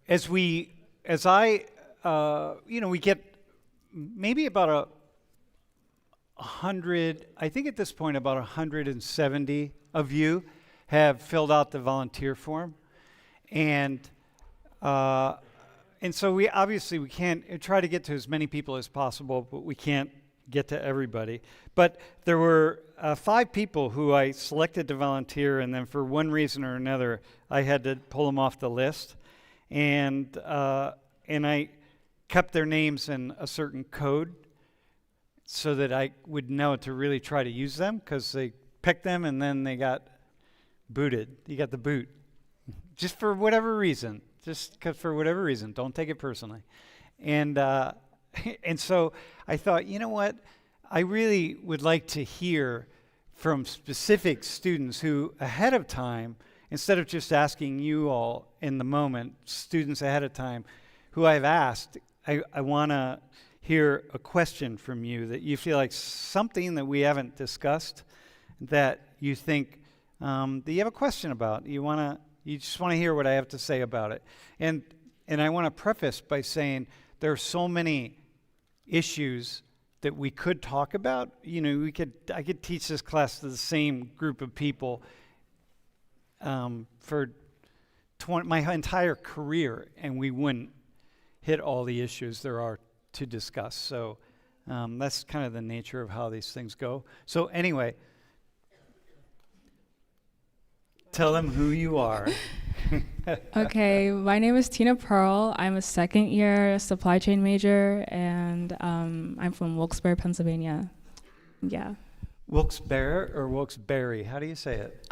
as I, we get maybe about 100, I think at this point about 170 of you have filled out the volunteer form. And so we can't try to get to as many people as possible, but we can't get to everybody. But there were 5 people who I selected to volunteer, and then for one reason or another, I had to pull them off the list. And I kept their names in a certain code so that I would know to really try to use them, because they picked them and then they got booted. You got the boot. Just for whatever reason. For whatever reason. Don't take it personally. And so I thought, you know what? I really would like to hear from specific students who ahead of time, instead of just asking you all in the moment, students ahead of time who I've asked, I want to hear a question from you that you feel like something that we haven't discussed that you think that you have a question about. You just want to hear what I have to say about it. And I want to preface by saying there are so many issues that we could talk about. I could teach this class to the same group of people for my entire career, and we wouldn't hit all the issues there are to discuss. So that's kind of the nature of how these things go. So anyway, tell them who you are. Okay, my name is Tina Pearl. I'm a second-year supply chain major, and I'm from Wilkes-Barre, Pennsylvania. Yeah. Wilkes-Barre or Wilkes-Barre? How do you say it?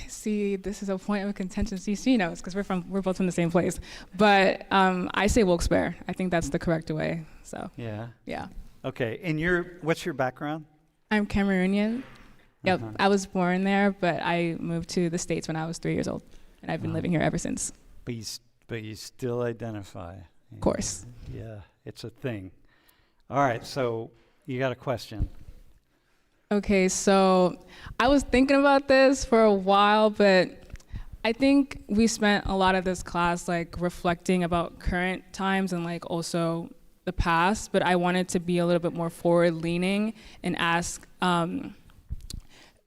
See, this is a point of contention. She knows, because we're both from the same place. But I say Wilkes-Barre. I think that's the correct way. So. Yeah. Yeah. Okay. And what's your background? I'm Cameroonian. Yep. I was born there, but I moved to the States when I was 3 years old, and I've been living here ever since. But you still identify. Of course. Yeah, it's a thing. All right. So you got a question? Okay, so I was thinking about this for a while, but I think we spent a lot of this class reflecting about current times and also the past, but I wanted to be a little bit more forward-leaning and ask,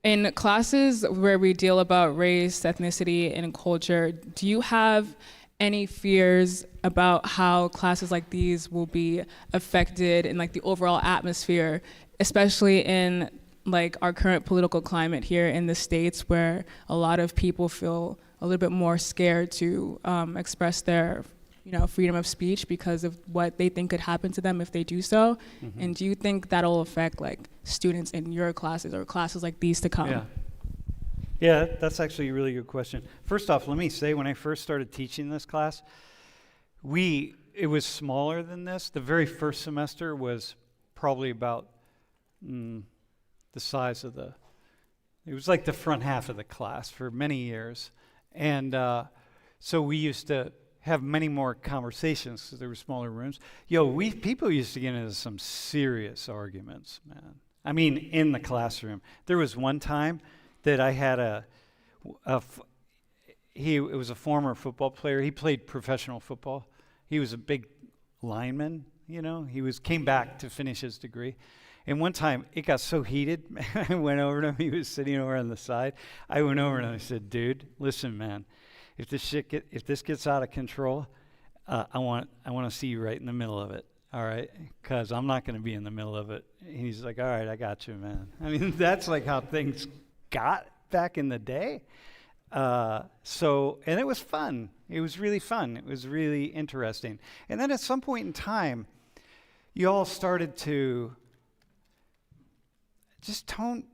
in classes where we deal about race, ethnicity, and culture, do you have any fears about how classes like these will be affected in the overall atmosphere, especially in our current political climate here in the States, where a lot of people feel a little bit more scared to express their freedom of speech because of what they think could happen to them if they do so? Mm-hmm. And do you think that'll affect students in your classes or classes like these to come? Yeah, that's actually a really good question. First off, let me say, when I first started teaching this class, it was smaller than this. The very first semester was probably about the size of it was like the front half of the class for many years. And so we used to have many more conversations because there were smaller rooms. People used to get into some serious arguments, man. I mean, in the classroom. There was one time that I had it was a former football player. He played professional football. He was a big lineman, He came back to finish his degree. And one time, it got so heated, I went over to him. He was sitting over on the side. I went over and I said, "Dude, listen, man. If this gets out of control, I want to see you right in the middle of it, all right? Because I'm not going to be in the middle of it." And he's like, "All right, I got you, man." I mean, that's how things got back in the day. And it was fun. It was really fun. It was really interesting. And then at some point in time, you all started to just tone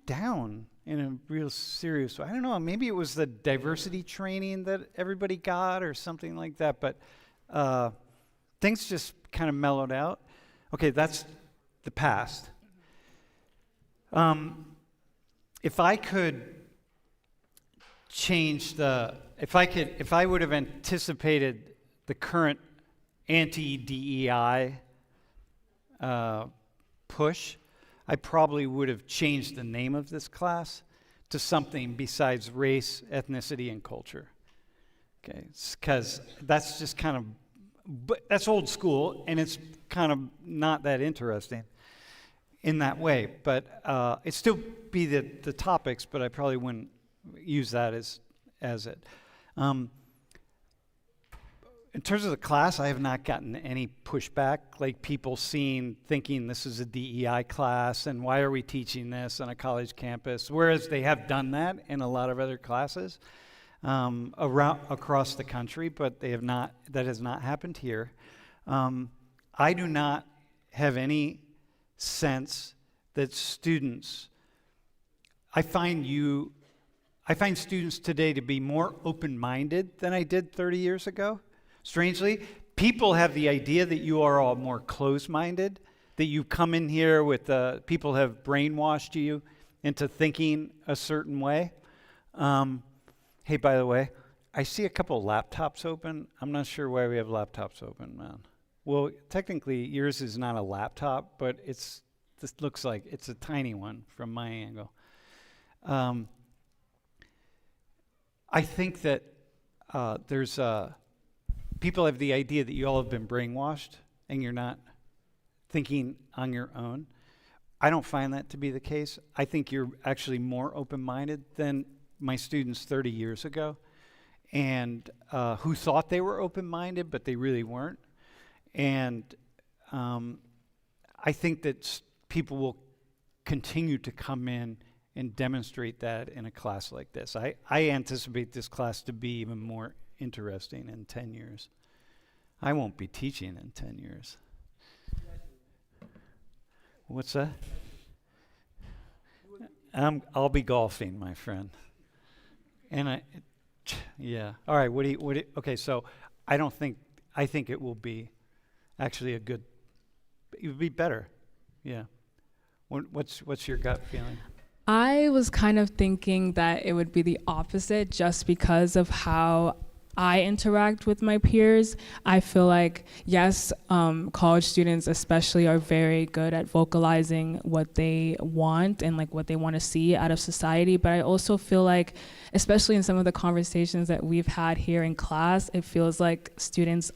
down in a real serious way. I don't know, maybe it was the diversity training that everybody got or something like that, but things just kind of mellowed out. Okay, that's the past. If I could change if I would have anticipated the current anti-DEI push, I probably would have changed the name of this class to something besides race, ethnicity, and culture. Okay, because that's just kind of, but that's old school, and it's kind of not that interesting in that way. But it'd still be the topics, but I probably wouldn't use that as it. In terms of the class, I have not gotten any pushback, like people thinking this is a DEI class, and why are we teaching this on a college campus? Whereas they have done that in a lot of other classes across the country, but they have not. That has not happened here. I do not have any sense that students. I find students today to be more open-minded than I did 30 years ago. Strangely, people have the idea that you are all more closed-minded, that you come in here with people have brainwashed you into thinking a certain way. Hey, by the way, I see a couple laptops open. I'm not sure why we have laptops open, man. Well, technically, yours is not a laptop, but this looks like it's a tiny one from my angle. I think that there's people have the idea that you all have been brainwashed and you're not thinking on your own. I don't find that to be the case. I think you're actually more open-minded than my students 30 years ago, and who thought they were open-minded, but they really weren't. And I think that people will continue to come in and demonstrate that in a class like this. I anticipate this class to be even more interesting in 10 years. I won't be teaching in 10 years. What's that? I'll be golfing, my friend. And yeah. All right. Okay. So I think it will be actually it would be better. Yeah. What's your gut feeling? I was kind of thinking that it would be the opposite just because of how I interact with my peers. I feel like, yes, college students especially are very good at vocalizing what they want and like what they want to see out of society. But I also feel like, especially in some of the conversations that we've had here in class, it feels like students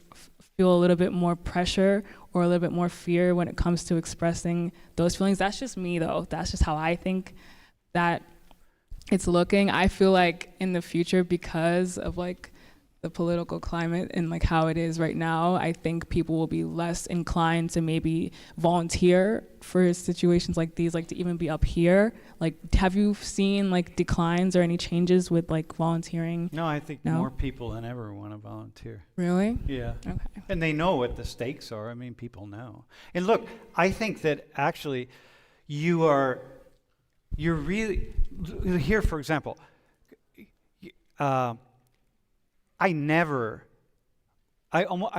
feel a little bit more pressure or a little bit more fear when it comes to expressing those feelings. That's just me though. That's just how I think that it's looking. I feel like in the future, because of like the political climate and like how it is right now, I think people will be less inclined to maybe volunteer for situations like these, like to even be up here. Like, have you seen like declines or any changes with like volunteering? No, I think more people than ever want to volunteer. Really? Yeah. Okay. And they know what the stakes are. I mean, people know. And look, I think that actually you're really, here for example, I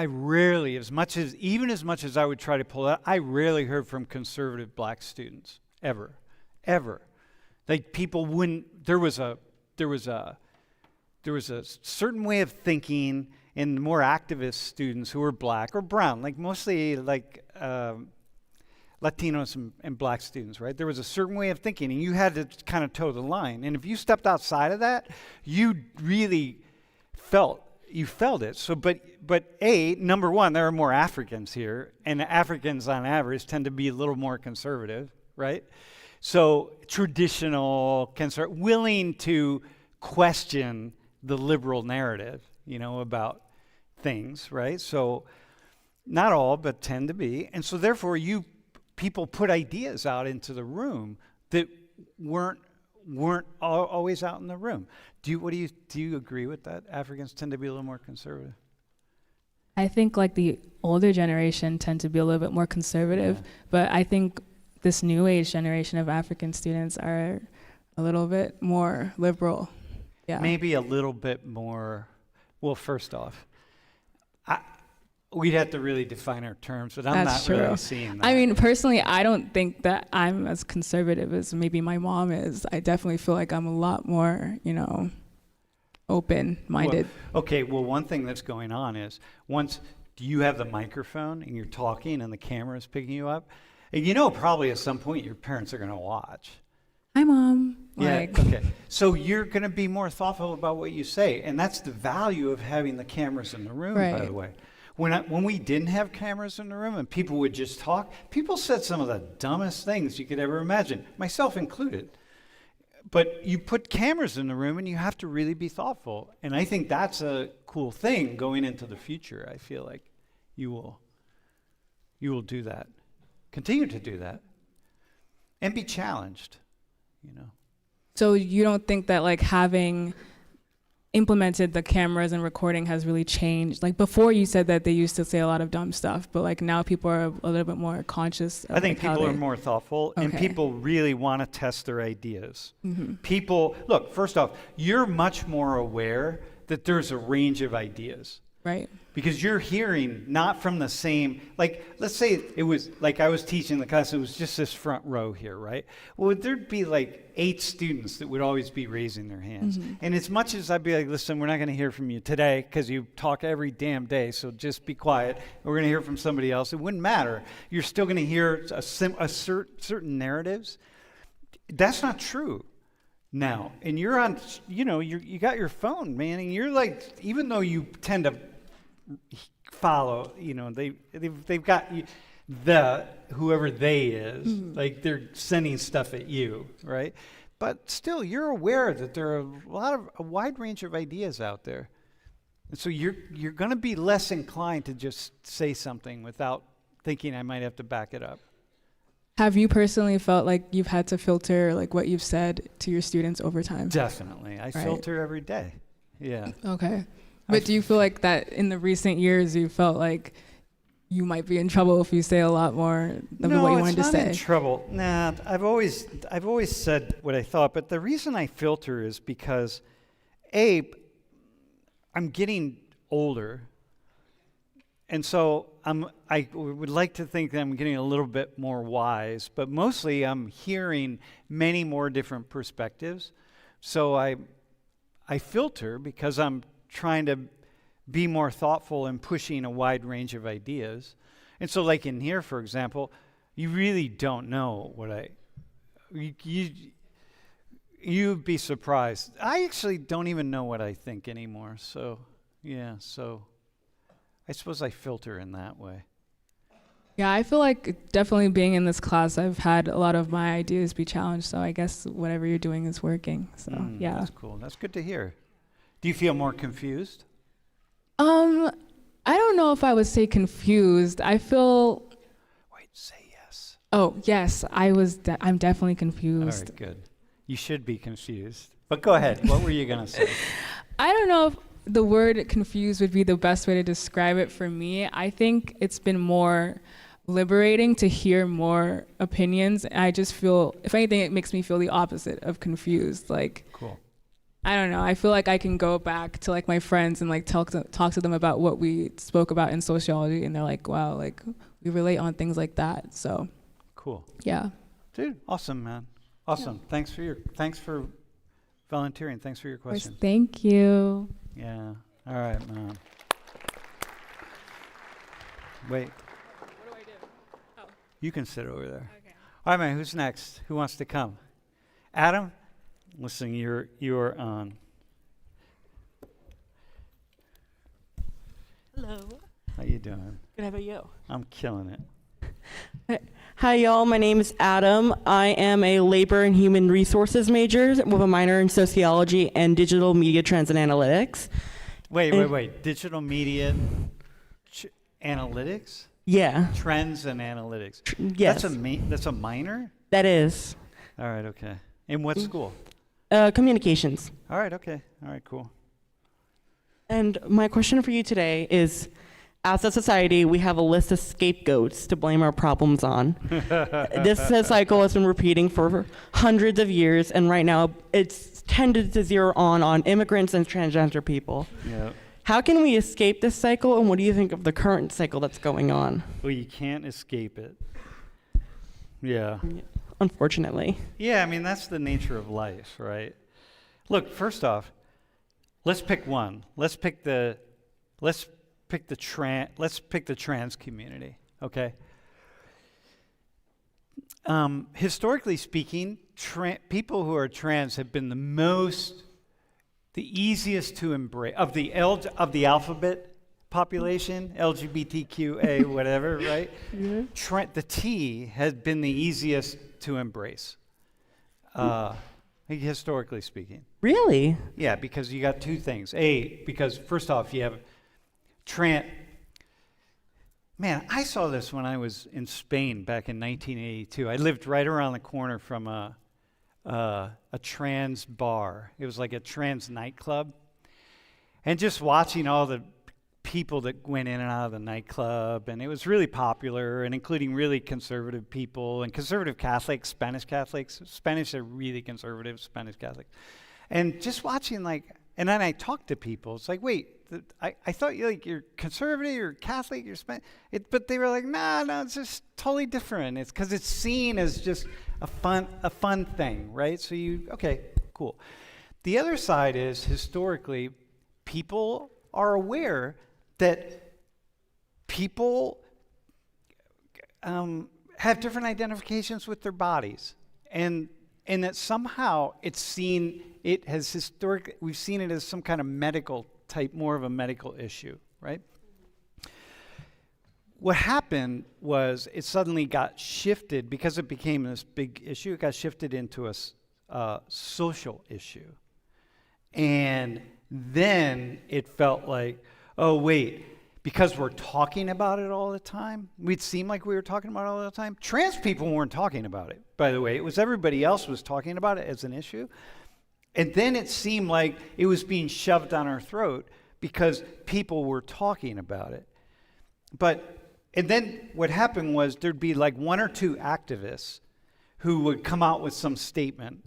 rarely, as much as I would try to pull out, I rarely heard from conservative black students, ever. Like people wouldn't, there was a certain way of thinking in more activist students who were black or brown, like mostly like Latinos and black students, right? There was a certain way of thinking and you had to kind of toe the line. And if you stepped outside of that, you really felt it. So, but number one, there are more Africans here, and Africans on average tend to be a little more conservative, right? So traditional, willing to question the liberal narrative, about things, right? So not all, but tend to be. And so therefore people put ideas out into the room that weren't always out in the room. Do you agree with that? Africans tend to be a little more conservative. I think like the older generation tend to be a little bit more conservative, but I think this new age generation of African students are a little bit more liberal. Yeah. Maybe a little bit more. Well, first off, we'd have to really define our terms, but I'm not really seeing that. I mean, personally, I don't think that I'm as conservative as maybe my mom is. I definitely feel like I'm a lot more, open-minded. Well, one thing that's going on is do you have the microphone and you're talking and the camera is picking you up? And probably at some point your parents are going to watch. Hi, Mom. Like, yeah, okay. So you're going to be more thoughtful about what you say, and that's the value of having the cameras in the room, by Right. the way. When we didn't have cameras in the room and people would just talk, people said some of the dumbest things you could ever imagine, myself included. But you put cameras in the room and you have to really be thoughtful. And I think that's a cool thing going into the future. I feel like you will do that. Continue to do that. And be challenged, you know. so you don't think that like having implemented the cameras and recording has really changed? Like before you said that they used to say a lot of dumb stuff, but like now people are a little bit more conscious of I think like, how people are they- more thoughtful and Okay. people really want to test their ideas. Mm-hmm. People, look, first off, you're much more aware that there's a range of ideas. Right. Because you're hearing not from the same, like, let's say it was, like I was teaching the class, it was just this front row here, right? Well, there'd be like 8 students that would always be raising their hands. Mm-hmm. And as much as I'd be like, listen, we're not going to hear from you today because you talk every damn day, so just be quiet. We're going to hear from somebody else. It wouldn't matter. You're still going to hear certain narratives. That's not true now. And you're on, you got your phone, man, and you're like, even though you tend to follow, they've got you, whoever they is, like they're sending stuff at you, right? But still, you're aware that there are a wide range of ideas out there, and so you're going to be less inclined to just say something without thinking I might have to back it up. Have you personally felt like you've had to filter like what you've said to your students over time? Definitely, I Right. filter every day. Yeah. Okay. But do you feel like that in the recent years you felt like you might be in trouble if you say a lot more than what you wanted to it's not in say? trouble. Nah, I've always said what I thought, but the reason I filter is because, I'm getting older, and so I would like to think that I'm getting a little bit more wise, but mostly I'm hearing many more different perspectives. So I filter because I'm trying to be more thoughtful and pushing a wide range of ideas. And so like in here, for example, you really don't know what you'd be surprised. I actually don't even know what I think anymore. So, yeah, I suppose I filter in that way. Yeah, I feel like definitely being in this class, I've had a lot of my ideas be challenged. So I guess whatever you're doing is working. So yeah. That's cool. That's good to hear. Do you feel more confused? I don't know if I would say confused. I feel. Wait, say yes. Oh yes, I'm definitely confused. All right, good. You should be confused. But go ahead. What were you gonna say? I don't know if the word confused would be the best way to describe it for me. I think it's been more liberating to hear more opinions. I just feel, if anything, it makes me feel the opposite of confused. Like, Cool. I don't know. I feel like I can go back to like my friends and like talk to them about what we spoke about in sociology, and they're like, "Wow, like we relate on things like that." So, Cool. yeah. Dude, awesome, man. Awesome. Yeah. Thanks for volunteering. Thanks for your Of course, question. thank you. Yeah. All right, man. Wait. What do I do? Oh, You can sit over there. okay. All right, man. Who's next? Who wants to come? Adam? Listen, you're on. Hello. How you doing? Good, how about you? I'm killing it. Hi, y'all. My name is Adam. I am a labor and human resources major with a minor in sociology and digital media trends and analytics. Wait. Digital media analytics? Yeah. Trends and analytics. Yes. That's a minor? That is. All right, okay. In what school? Communications. All right, okay. All right, cool. And my question for you today is, as a society, we have a list of scapegoats to blame our problems on. This cycle has been repeating for hundreds of years, and right now it's tended to zero on immigrants and transgender people. Yeah. How can we escape this cycle, and what do you think of the current cycle that's going on? Well, you can't escape it. Yeah. Unfortunately. Yeah, I mean, that's the nature of life, right? Look, first off, let's pick one. Let's pick the trans community, okay? historically speaking, people who are trans have been the easiest to embrace of the alphabet population, LGBTQA, whatever, right? The T has been the easiest to embrace, historically speaking. Really? Yeah, because you got two things. Because first off, you have Man, I saw this when I was in Spain back in 1982. I lived right around the corner from a trans bar. It was like a trans nightclub. And just watching all the people that went in and out of the nightclub, and it was really popular, and including really conservative people and conservative Catholics, Spanish Catholics. Spanish are really conservative, Spanish Catholics. And just watching, and then I talked to people. It's like, wait, I thought you're conservative, you're Catholic, you're Spanish. But they were like, no, it's just totally different. It's because it's seen as just a fun thing, right? So okay, cool. The other side is, historically, people are aware that people have different identifications with their bodies, and that somehow we've seen it as some kind of medical type, more of a medical issue, right? What happened was it suddenly got shifted, because it became this big issue, it got shifted into a social issue. And then it felt like, oh, wait, because we're talking about it all the time, we'd seem like we were talking about it all the time. Trans people weren't talking about it, by the way. It was everybody else was talking about it as an issue. And then it seemed like it was being shoved down our throat because people were talking about it. And then what happened was there'd be like one or two activists who would come out with some statement,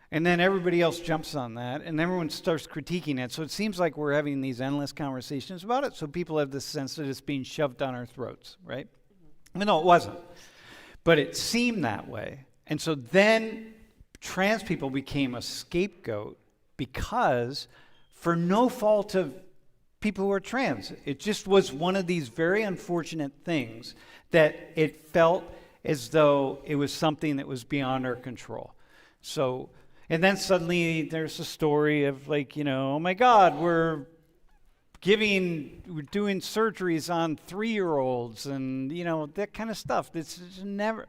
and then everybody else jumps on that, and everyone starts critiquing it. So it seems like we're having these endless conversations about it, so people have this sense that it's being shoved down our throats, right? No, it wasn't. But it seemed that way. And so then trans people became a scapegoat because, for no fault of people who are trans, it just was one of these very unfortunate things that it felt as though it was something that was beyond our control. So, and then suddenly there's a story of oh my God, we're doing surgeries on 3-year-olds and, that kind of stuff. This is never,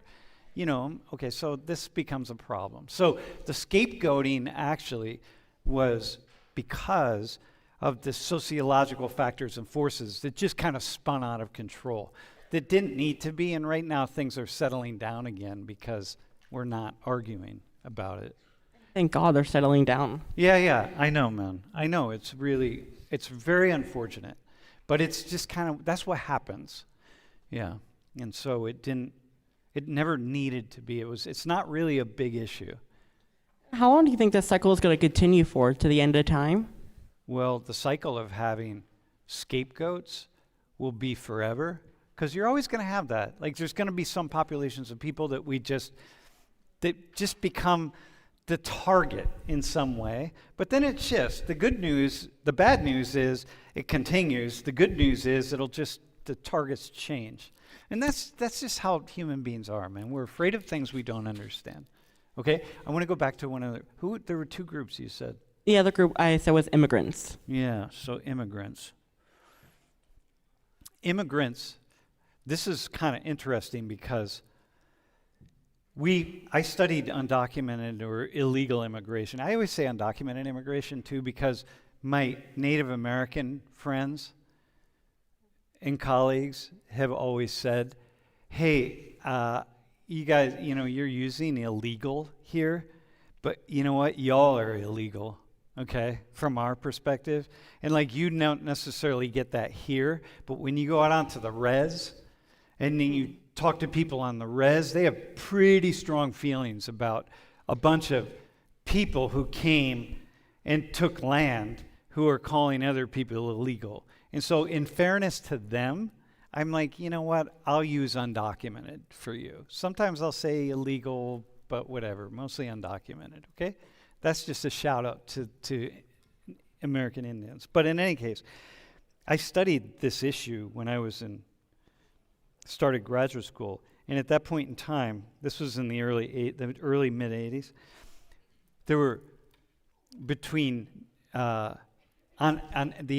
okay, so this becomes a problem. So the scapegoating actually was because of the sociological factors and forces that just kind of spun out of control, that didn't need to be, and right now things are settling down again because we're not arguing about it. Thank God they're settling down. Yeah, I know, man. I know, it's very unfortunate, but it's just that's what happens. Yeah, and so it never needed to be. It's not really a big issue. How long do you think this cycle is going to continue for, to the end of time? Well, the cycle of having scapegoats will be forever, because you're always going to have that. There's going to be some populations of people that just become the target in some way, but then it shifts. The bad news is it continues. The good news is the targets change. And that's just how human beings are, man. We're afraid of things we don't understand. Okay? I want to go back to there were two groups you said. The other group I said was immigrants. Yeah, so immigrants. This is kind of interesting because I studied undocumented or illegal immigration. I always say undocumented immigration too, because my Native American friends and colleagues have always said, hey, you guys, you're using illegal here, but you know what? Y'all are illegal, okay, from our perspective. And you don't necessarily get that here, but when you go out onto the res and then you talk to people on the res, they have pretty strong feelings about a bunch of people who came and took land who are calling other people illegal. And so in fairness to them, I'm like, you know what? I'll use undocumented for you. Sometimes I'll say illegal, but whatever, mostly undocumented, okay? That's just a shout out to American Indians. But in any case, I studied this issue when I started graduate school, And at that point in time, this was in the early mid 80s, there were between the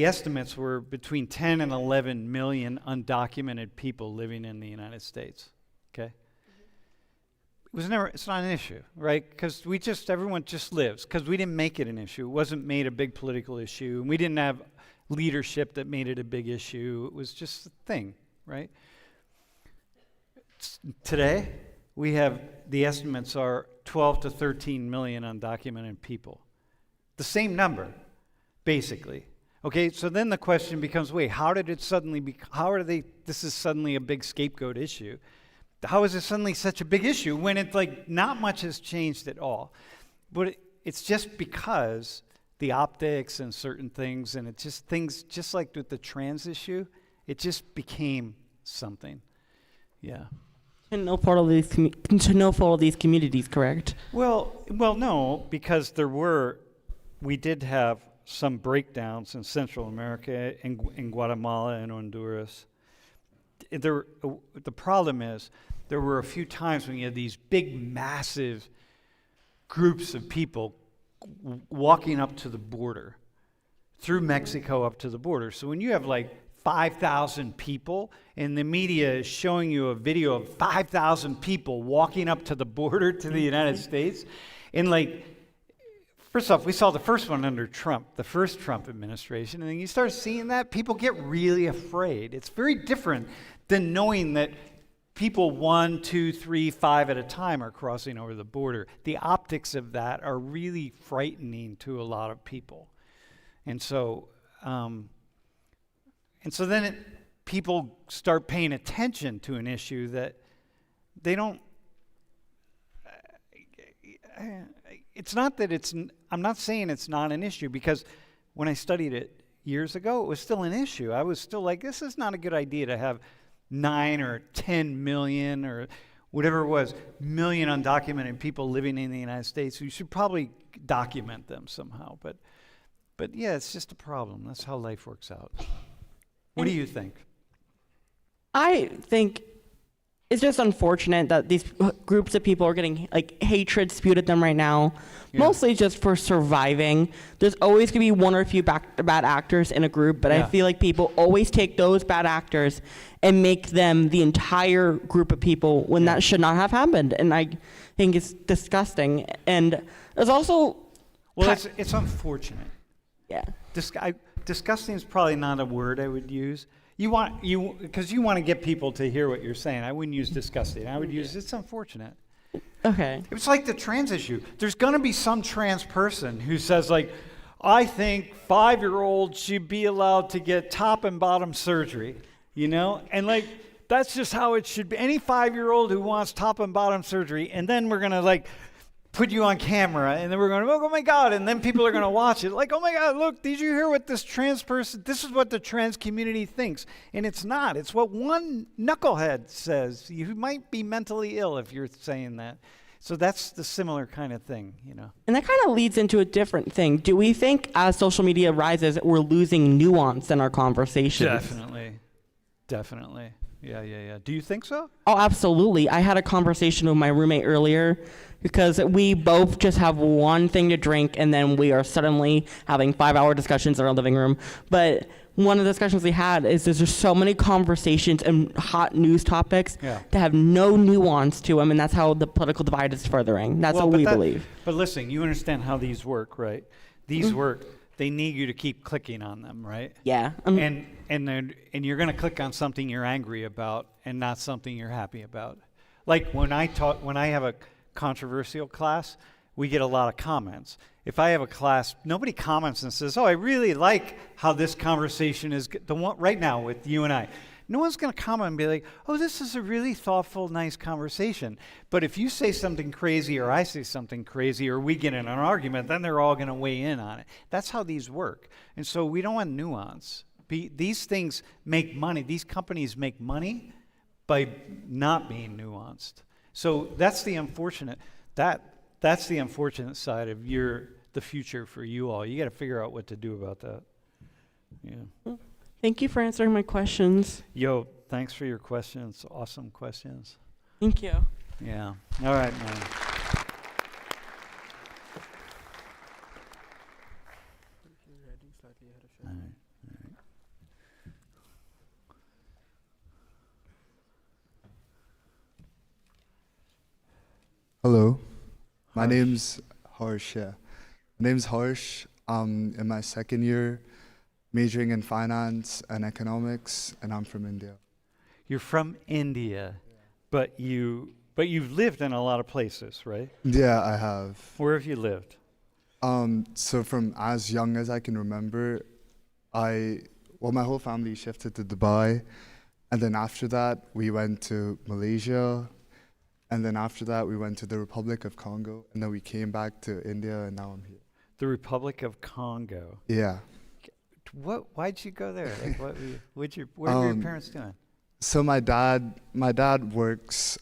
estimates were between 10 and 11 million undocumented people living in the United States. Okay, it's not an issue, right? Because everyone just lives. Because we didn't make it an issue. It wasn't made a big political issue, and we didn't have leadership that made it a big issue. It was just a thing, right? Today, the estimates are 12 to 13 million undocumented people. The same number, basically. Okay, so then the question becomes, wait, how did it suddenly this is suddenly a big scapegoat issue. How is it suddenly such a big issue when it's like not much has changed at all? But it's just because the optics and certain things, and it's just things, just like with the trans issue, it just became something. Yeah. And no fault of these communities, correct? Well, no, because we did have some breakdowns in Central America, in Guatemala and Honduras. The problem is there were a few times when you had these big, massive groups of people walking up to the border, through Mexico up to the border. So when you have like 5,000 people, and the media is showing you a video of 5,000 people walking up to the border to the United States, and like, first off, we saw the first one under Trump, the first Trump administration, and then you start seeing that, people get really afraid. It's very different than knowing that people 1, 2, 3, 5 at a time are crossing over the border. The optics of that are really frightening to a lot of people. And so then people start paying attention to an issue that they don't. It's not that I'm not saying it's not an issue, because when I studied it years ago, it was still an issue. I was still like, this is not a good idea to have 9 or 10 million or whatever it was, million undocumented people living in the United States. We should probably document them somehow. But yeah, it's just a problem. That's how life works out. What do you think? I think it's just unfortunate that these groups of people are getting like hatred spewed at them right now, mostly just for surviving. There's always going to be one or a few bad actors in a group, but I feel like people always take those bad actors and make them the entire group of people when that should not have happened. And I think it's disgusting. And there's also... Well, it's unfortunate. Yeah. Disgusting is probably not a word I would use. Because you want to get people to hear what you're saying. I wouldn't use disgusting. I would use it's unfortunate. Okay. It's like the trans issue. There's going to be some trans person who says, like, I think 5-year-olds should be allowed to get top and bottom surgery, And, like, that's just how it should be. Any 5-year-old who wants top and bottom surgery, and then we're going to, like, put you on camera, and then we're going to, oh my God, and then people are going to watch it. Like, oh my God, look, did you hear what this trans person, this is what the trans community thinks. And it's not. It's what one knucklehead says. You might be mentally ill if you're saying that. So that's the similar kind of thing, And that kind of leads into a different thing. Do we think as social media rises, we're losing nuance in our conversations? Definitely. Yeah. Do you think so? Oh, absolutely. I had a conversation with my roommate earlier because we both just have one thing to drink, and then we are suddenly having 5-hour discussions in our living room. But one of the discussions we had is there's just so many conversations and hot news topics that have no nuance to them, and that's how the political divide is furthering. That's what we believe. But listen, you understand how these work, right? These work. They need you to keep clicking on them, right? Yeah. And you're going to click on something you're angry about and not something you're happy about. Like when I have a controversial class, we get a lot of comments. If I have a class, nobody comments and says, "Oh, I really like how this conversation is the one right now with you and I." No one's going to comment and be like, "Oh, this is a really thoughtful, nice conversation." But if you say something crazy or I say something crazy or we get in an argument, then they're all going to weigh in on it. That's how these work. And so we don't want nuance. These things make money. These companies make money by not being nuanced. So that's the unfortunate side of the future for you all. You got to figure out what to do about that. Yeah. Thank you for answering my questions. Yo, thanks for your questions. Awesome questions. Thank you. Yeah. All right, man. All right. Hello, my Harsh. name's Harsh. Yeah, my name's Harsh. I'm in my second year, majoring in finance and economics, and I'm from India. You're from India, but you've lived in a lot of places, right? Yeah, I have. Where have you lived? So from as young as I can remember, my whole family shifted to Dubai, and then after that we went to Malaysia, and then after that we went to the Republic of Congo, and then we came back to India, and now I'm here. The Republic of Congo. Yeah. Why'd you go there? Like, what were your parents doing? So my dad works.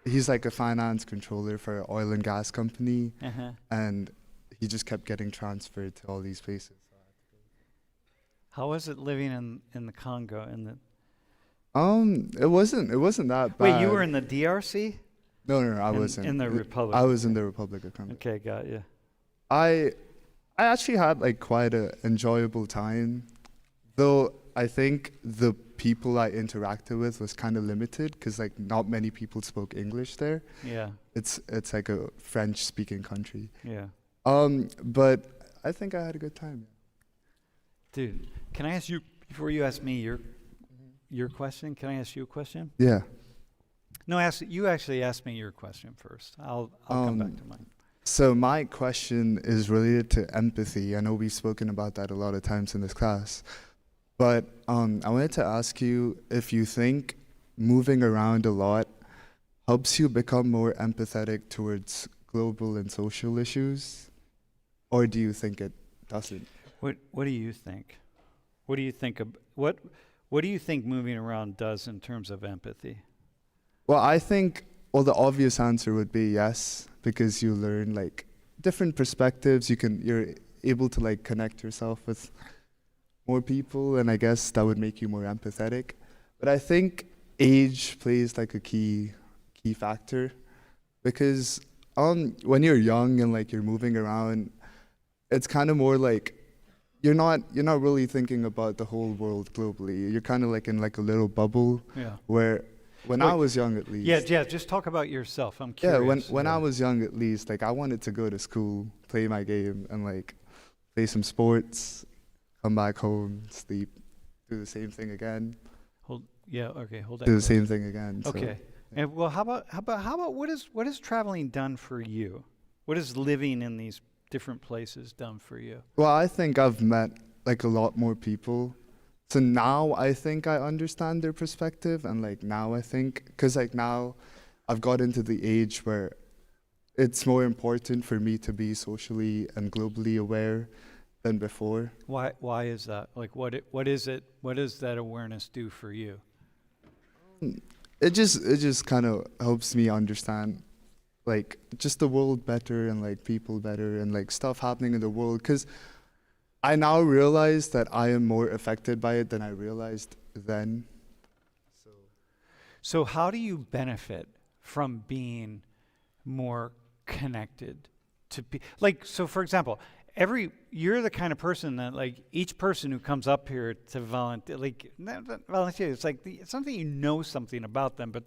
He's like a finance controller for an oil and gas company, Uh-huh. and he just kept getting transferred to all these places. How was it living in the Congo? It wasn't that bad. Wait, you were in the DRC? No, I In- wasn't. in the Republic. I was in the Republic of Congo. Okay, got you. I actually had like quite an enjoyable time, though I think the people I interacted with was kind of limited because like not many people spoke English there. Yeah, It's like a French-speaking country. yeah. But I think I had a good time. Dude, can I ask you, before you ask me your question, can I ask you a question? Yeah. No, you actually asked me your question first. I'll come back to mine. So my question is related to empathy. I know we've spoken about that a lot of times in this class, but I wanted to ask you if you think moving around a lot helps you become more empathetic towards global and social issues, or do you think it doesn't? What do you think? What do you think what do you think moving around does in terms of empathy? Well, I think, the obvious answer would be yes, because you learn like different perspectives. You're able to like connect yourself with more people, and I guess that would make you more empathetic. But I think age plays like a key factor, because when you're young and like you're moving around, it's kind of more like you're not really thinking about the whole world globally. You're kind of like in like a little bubble. Yeah. Where when I was young, at least. Yeah, just talk about yourself. I'm Yeah, curious. when I was young, at least, like I wanted to go to school, play my game, and like play some sports, come back home, sleep, do the same thing again, Hold that. do the question. same thing again. So, Okay. And well, how about what has traveling done for you? What has living in these different places done for you? well, I think I've met like a lot more people. So now I think I understand their perspective, and like now I think, because like now I've got into the age where it's more important for me to be socially and globally aware than before. Why is that? Like what is it? What does that awareness do for you? It just kind of helps me understand like just the world better, and like people better, and like stuff happening in the world, because I now realize that I am more affected by it than I realized then. So how do you benefit from being more connected to like, so for example, you're the kind of person that like each person who comes up here to volunteer, like not volunteer, it's like it's something, you know something about them, but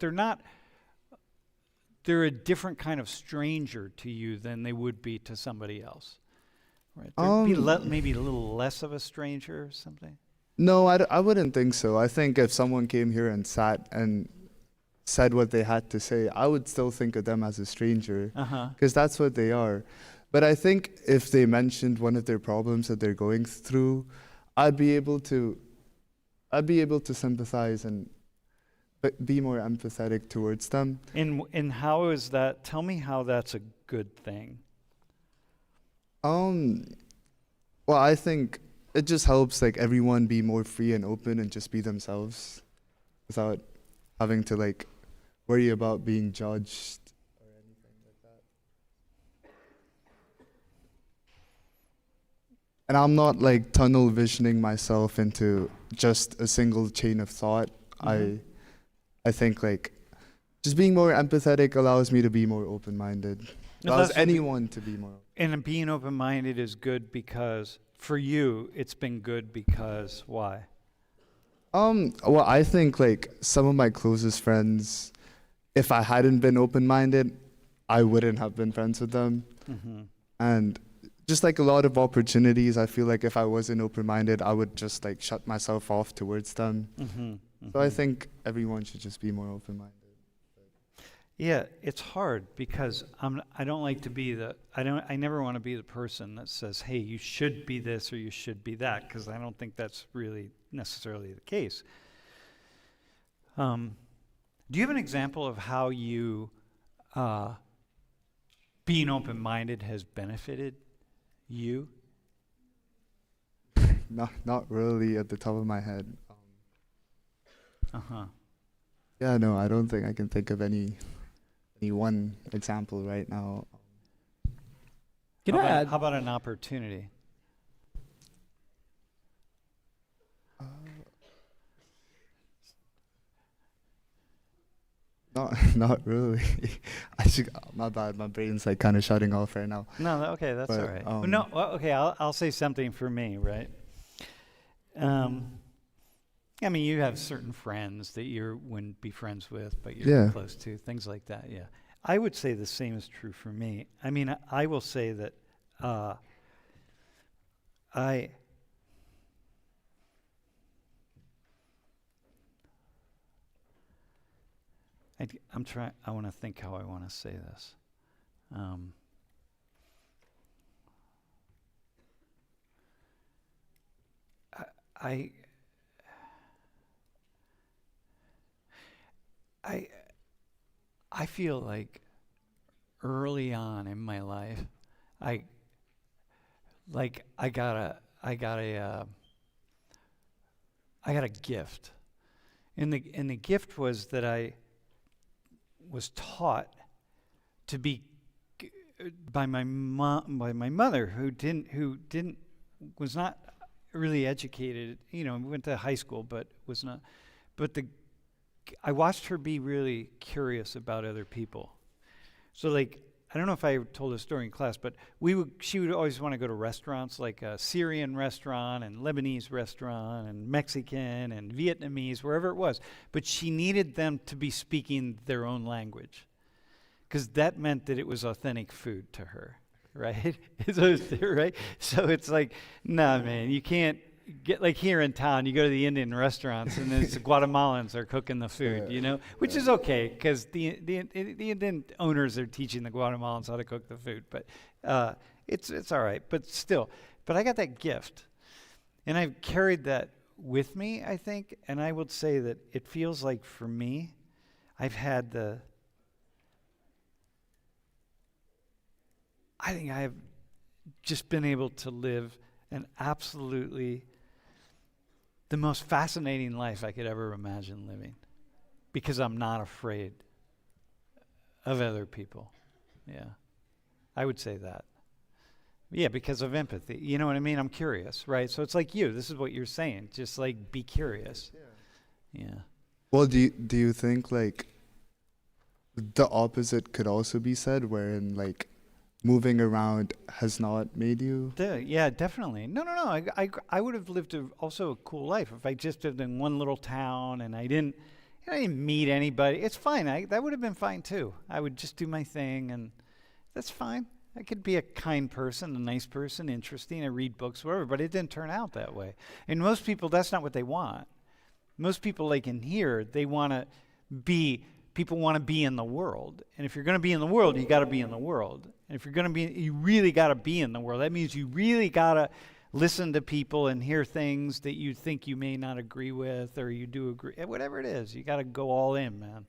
they're a different kind of stranger to you than they would be to somebody else. Right. They'd be maybe a little less of a stranger or something. No, I wouldn't think so. I think if someone came here and sat and said what they had to say, I would still think of them as a stranger, because that's what they are. But I think if they mentioned one of their problems that they're going through, I'd be able to sympathize and be more empathetic towards them. And how is that? Tell me how that's a good thing. Well, I think it just helps like everyone be more free and open and just be themselves without having to like worry about being judged or anything like that. And I'm not like tunnel visioning myself into just a single chain of thought. I think like just being more empathetic allows me to be more open-minded. Allows anyone to be more. And being open-minded is good because, for you, it's been good because why? Well, I think like some of my closest friends, if I hadn't been open-minded, I wouldn't have been friends with them. Mm-hmm. And just like a lot of opportunities, I feel like if I wasn't open-minded, I would just like shut myself off towards them. Mm-hmm. So I think everyone should just be more open-minded. Yeah, it's hard because I don't like to be I never want to be the person that says, hey, you should be this or you should be that, because I don't think that's really necessarily the case. Do you have an example of how you being open-minded has benefited you? Not really at the top of my head. Uh-huh. Yeah, no, I don't think I can think of any one example right now. Can I add? How about an opportunity? Not really. My bad. My brain's like kind of shutting off right now. No, okay, that's But, all right. No, well, okay, I'll say something for me, right? I mean, you have certain friends that you wouldn't be friends with, but you're Yeah. close to, things like that, yeah. I would say the same is true for me. I mean, I will say that I want to think how I want to say this. I feel like early on in my life, I got a gift, and the gift was that I was taught to be by my mother, who was not really educated. You know, went to high school, but was not. But I watched her be really curious about other people. So like, I don't know if I told this story in class, but she would always want to go to restaurants, like a Syrian restaurant and Lebanese restaurant and Mexican and Vietnamese, wherever it was. But she needed them to be speaking their own language, because that meant that it was authentic food to her, right? Right? So it's like, nah, man, you can't get, like here in town, you go to the Indian restaurants and it's Guatemalans are cooking the food, you know, which is okay, because the Indian owners are teaching the Guatemalans how to cook the food, but it's all right. But still, I got that gift, and I've carried that with me, I think, and I would say that it feels like for me, I've had I think I have just been able to live an absolutely the most fascinating life I could ever imagine living, because I'm not afraid of other people. Yeah, I would say that. Yeah, because of empathy. You know what I mean? I'm curious, right? So it's like you. This is what you're saying. Just like be curious. Yeah. Well, do you think like the opposite could also be said, wherein like moving around has not made you? Yeah, definitely. No. I would have lived also a cool life if I just lived in one little town and I didn't meet anybody. It's fine. That would have been fine too. I would just do my thing, and that's fine. I could be a kind person, a nice person, interesting. I read books, whatever. But it didn't turn out that way. And most people, that's not what they want. Most people, like in here, they want to be. People want to be in the world. And if you're going to be in the world, you got to be in the world. And if you're going to be, you really got to be in the world. That means you really got to listen to people and hear things that you think you may not agree with, or you do agree. Whatever it is, you got to go all in, man.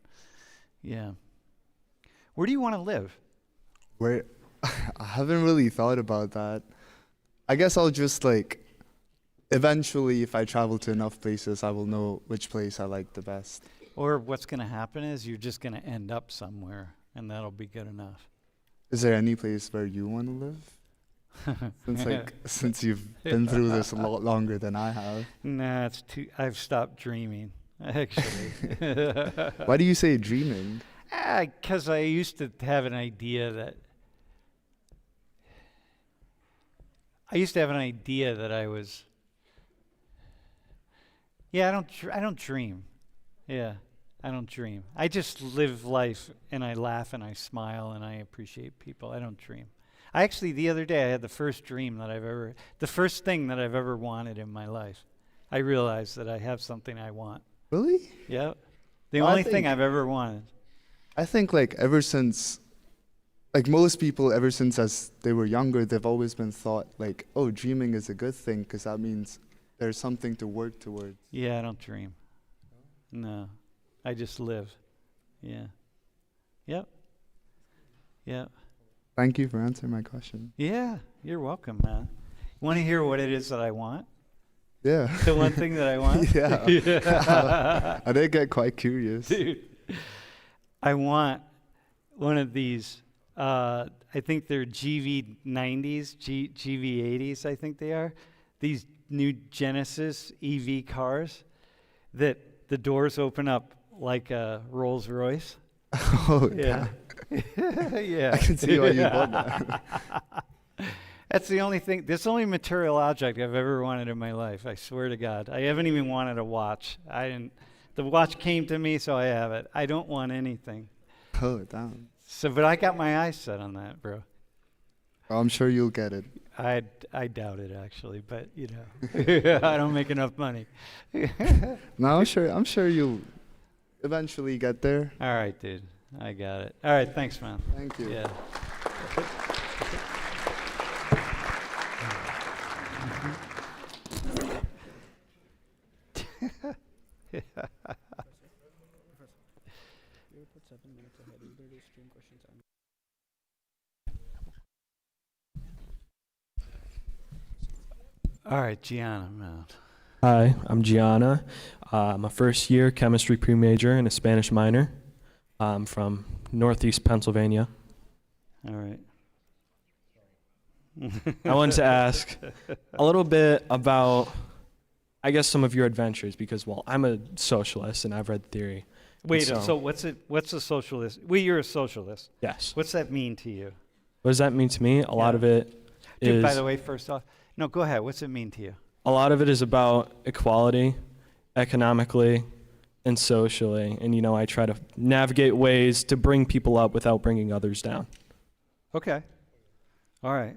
Yeah. Where do you want to live? Where I haven't really thought about that. I guess I'll just like, eventually, if I travel to enough places, I will know which place I like the best. Or what's going to happen is you're just going to end up somewhere, and that'll be good enough. Is there any place where you want to live? Since you've been through this a lot longer than I have. Nah, it's too. I've stopped dreaming, actually. Why do you say dreaming? Because I used to have an idea that I was. Yeah, I don't dream. Yeah, I don't dream. I just live life, and I laugh, and I smile, and I appreciate people. I don't dream. I actually, the other day, I had the first thing that I've ever wanted in my life. I realized that I have something I want. Really? Yeah. The Well, I only thing think- I've ever wanted. I think like ever since, like most people, ever since as they were younger, they've always been thought like, oh, dreaming is a good thing because that means there's something to work towards. Yeah, I don't dream. No. I just live. Yeah. Yep. Yep. Thank you for answering my question. Yeah, you're welcome, man. Want to hear what it is that I want? Yeah. The one thing that I want? Yeah. I did get quite curious. Dude, I want one of these, I think they're GV90s, GV80s, I think they are. These new Genesis EV cars that the doors open up like a Rolls Royce. Oh, Yeah. Yeah. I can see why you bought that. That's the only thing, this only material object I've ever wanted in my life. I swear to God. I haven't even wanted a watch. The watch came to me, so I have it. I don't want anything. Oh, damn. So, but I got my eyes set on that, bro. Well, I'm sure you'll get it. I doubt it actually, but you know, I don't make enough money. No, I'm sure you'll eventually get there. All right, dude. I got it. All right, thanks, man. Thank you. Yeah. All right, Gianna, man. Hi, I'm Gianna. I'm a first-year chemistry pre-major and a Spanish minor. I'm from Northeast Pennsylvania. All right. I wanted to ask a little bit about, I guess, some of your adventures because, well, I'm a socialist and I've read theory. Wait, So- so what's a socialist? Well, you're a socialist. Yes. What's that mean to you? What does that mean to me? A lot Yeah. of it Dude, is by the way, first off, no, go ahead. What's it mean to you? a lot of it is about equality, economically, and socially. And, you know, I try to navigate ways to bring people up without bringing others down. Okay. All right.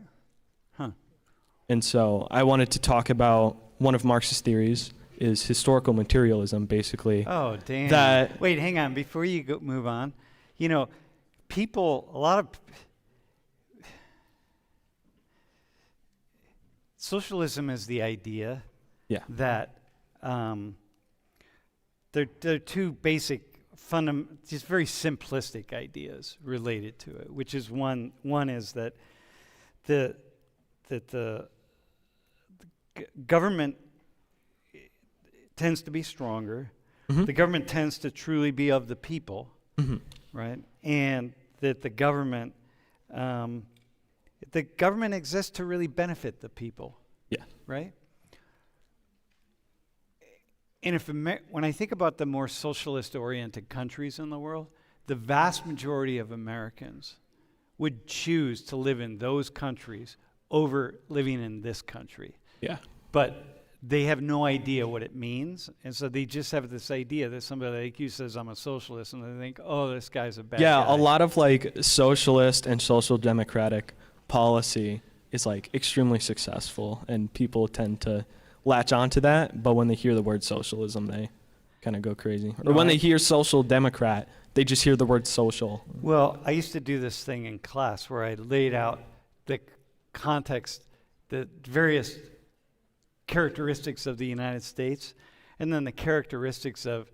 And so I wanted to talk about one of Marx's theories is historical materialism, basically. Oh, damn. That- Wait, hang on. Before you move on, you know, socialism is the idea Yeah. that there are two basic, just very simplistic ideas related to it, which is one is that the government tends to be stronger. Mhm. The government tends to truly be of the people, Mhm. right? And that the government exists to really benefit the people. Yeah. Right? And when I think about the more socialist-oriented countries in the world, the vast majority of Americans would choose to live in those countries over living in this country. Yeah. But they have no idea what it means, and so they just have this idea that somebody like you says, I'm a socialist, and they think, oh, this guy's a bad Yeah, guy. a lot of like socialist and social democratic policy is like extremely successful, and people tend to latch onto that. But when they hear the word socialism, they kind of go crazy. Or when they hear social democrat, they just hear the word social. Well, I used to do this thing in class where I laid out the context, the various characteristics of the United States, and then the characteristics of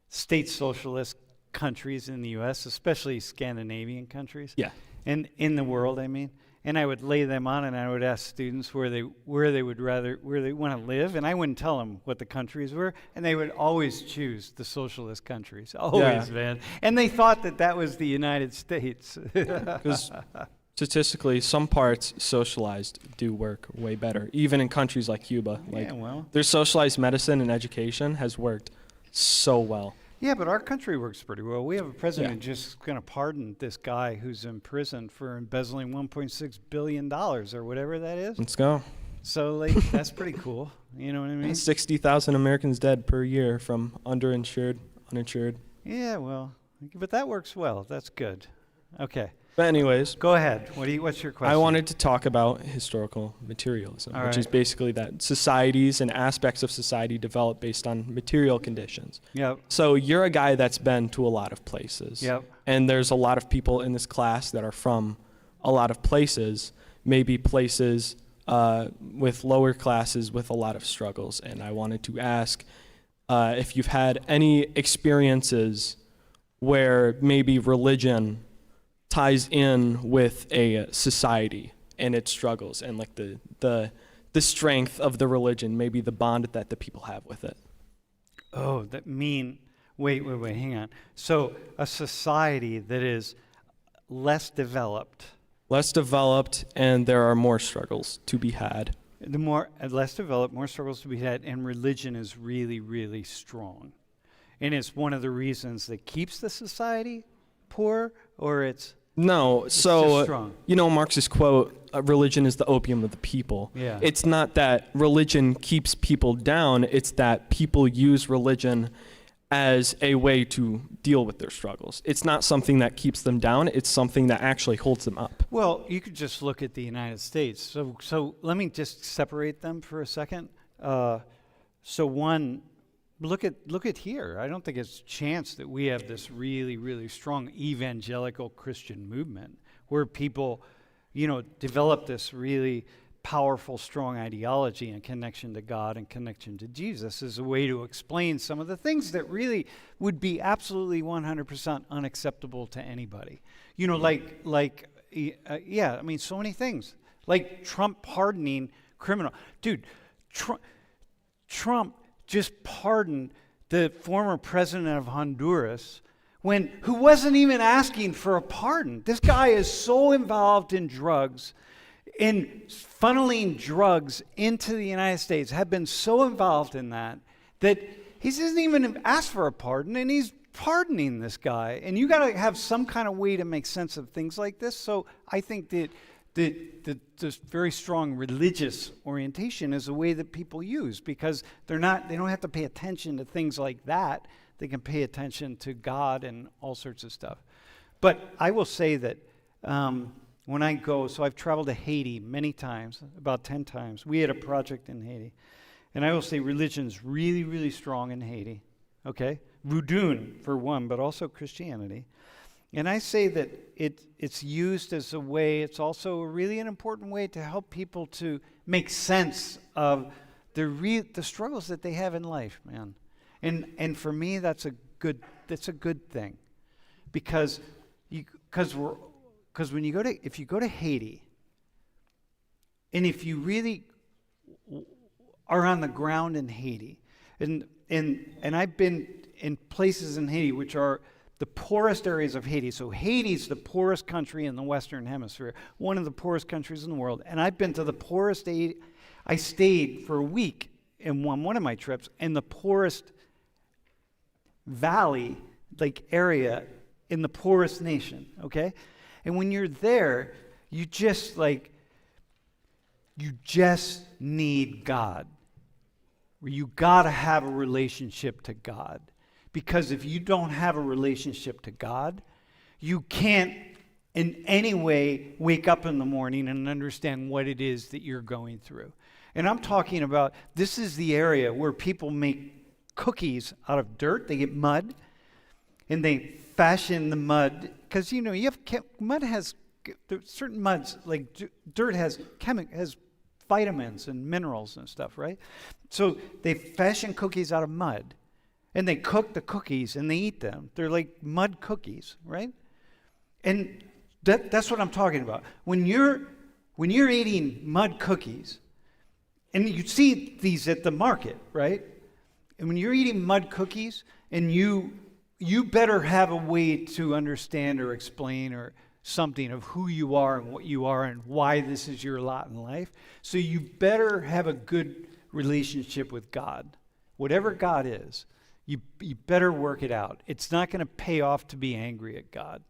state socialist countries in the U.S., especially Scandinavian countries. Yeah. And in the world, I mean. And I would lay them on, and I would ask students where they want to live, and I wouldn't tell them what the countries were, and they would always choose the socialist countries, always, man. And they thought that was the United States. Because statistically, some parts socialized do work way better, even in countries like Cuba. Like yeah, well. their socialized medicine and education has worked so well. Yeah, but our country works pretty well. We have a president just going to pardon this guy who's in prison for embezzling $1.6 billion or whatever that is. Let's go. So, like, that's pretty cool. You know what I mean? 60,000 Americans dead per year from underinsured, uninsured. Yeah, well, but that works well. That's good. Okay. But anyways, Go ahead. What's your question? I wanted to talk about historical materialism, All which is right. basically that societies and aspects of society develop based on material conditions. Yep. So you're a guy that's been to a lot of places. Yep. And there's a lot of people in this class that are from a lot of places, maybe places with lower classes with a lot of struggles. And I wanted to ask if you've had any experiences where maybe religion ties in with a society and its struggles and like the strength of the religion, maybe the bond that the people have with it. Oh, wait, hang on. So a society that is less developed, And there are more struggles to be had. less developed, more struggles to be had, and religion is really, really strong. And it's one of the reasons that keeps the society poor, or it's No, just so, strong. you know Marx's quote, religion is the opium of the people. Yeah. It's not that religion keeps people down, it's that people use religion as a way to deal with their struggles. It's not something that keeps them down, it's something that actually holds them up. Well, you could just look at the United States. So let me just separate them for a second. So one, look at here. I don't think it's chance that we have this really, really strong evangelical Christian movement where people, develop this really powerful, strong ideology and connection to God and connection to Jesus as a way to explain some of the things that really would be absolutely 100% unacceptable to anybody. So many things. Like Trump pardoning criminal. Dude, Trump just pardoned the former president of Honduras who wasn't even asking for a pardon. This guy is so involved in drugs, in funneling drugs into the United States, have been so involved in that he doesn't even ask for a pardon, and he's pardoning this guy. And you got to have some kind of way to make sense of things like this. So I think that this very strong religious orientation is a way that people use, because they don't have to pay attention to things like that. They can pay attention to God and all sorts of stuff. But I will say that when I go, so I've traveled to Haiti many times, about 10 times. We had a project in Haiti. And I will say religion's really, really strong in Haiti. Okay? Voodoo, for one, but also Christianity. And I say that it's used as a way, it's also really an important way to help people to make sense of the struggles that they have in life, man. And for me, that's a good thing, because when if you go to Haiti, and if you really are on the ground in Haiti, and I've been in places in Haiti which are the poorest areas of Haiti. So Haiti's the poorest country in the Western Hemisphere, one of the poorest countries in the world. And I've been to the poorest I stayed for a week in one of my trips in the poorest valley, area in the poorest nation, okay? And when you're there, you just need God. You gotta have a relationship to God. Because if you don't have a relationship to God, you can't in any way wake up in the morning and understand what it is that you're going through. And I'm talking about, this is the area where people make cookies out of dirt. They get mud, and they fashion the mud. Because, mud has, certain muds, like dirt has vitamins and minerals and stuff, right? So they fashion cookies out of mud. And they cook the cookies and they eat them. They're like mud cookies, right? And that's what I'm talking about. When you're eating mud cookies, and you see these at the market, right? And when you're eating mud cookies, and you better have a way to understand or explain or something of who you are and what you are and why this is your lot in life. So you better have a good relationship with God, whatever God is. You better work it out. It's not going to pay off to be angry at God.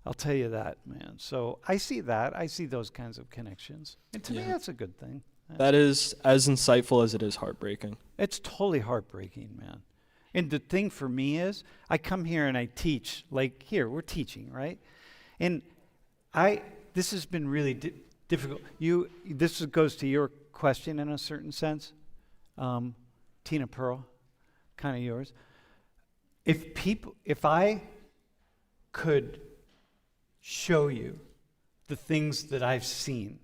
I'll tell you that, man. So I see that. I see those kinds of connections. And to me, that's a good thing. That is as insightful as it is heartbreaking. It's totally heartbreaking, man. And the thing for me is, I come here and I teach. Like here, we're teaching, right? And this has been really difficult. This goes to your question in a certain sense, Tina Pearl, kind of yours. If I could show you the things that I've seen,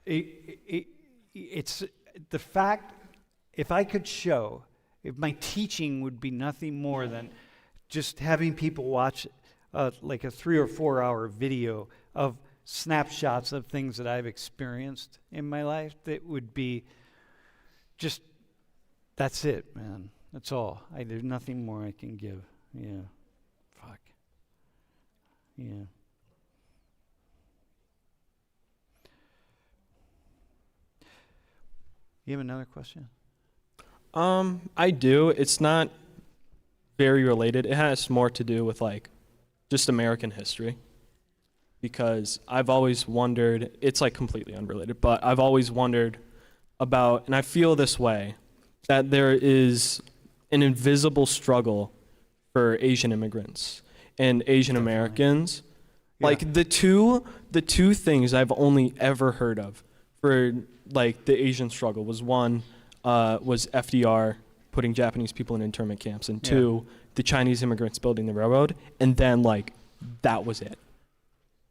it's the fact. If I could show, if my teaching would be nothing more than just having people watch like a 3 or 4 hour video of snapshots of things that I've experienced in my life, that would be just, that's it, man. That's all. There's nothing more I can give. Yeah. Fuck. Yeah. You have another question? I do. It's not very related. It has more to do with like just American history. Because I've always wondered, it's like completely unrelated, but I've always wondered about, and I feel this way, that there is an invisible struggle for Asian immigrants and Asian Americans. Yeah. Like the two things I've only ever heard of for like the Asian struggle was one, was FDR putting Japanese people in internment camps, and two, the Chinese immigrants building the railroad, and then like that was it.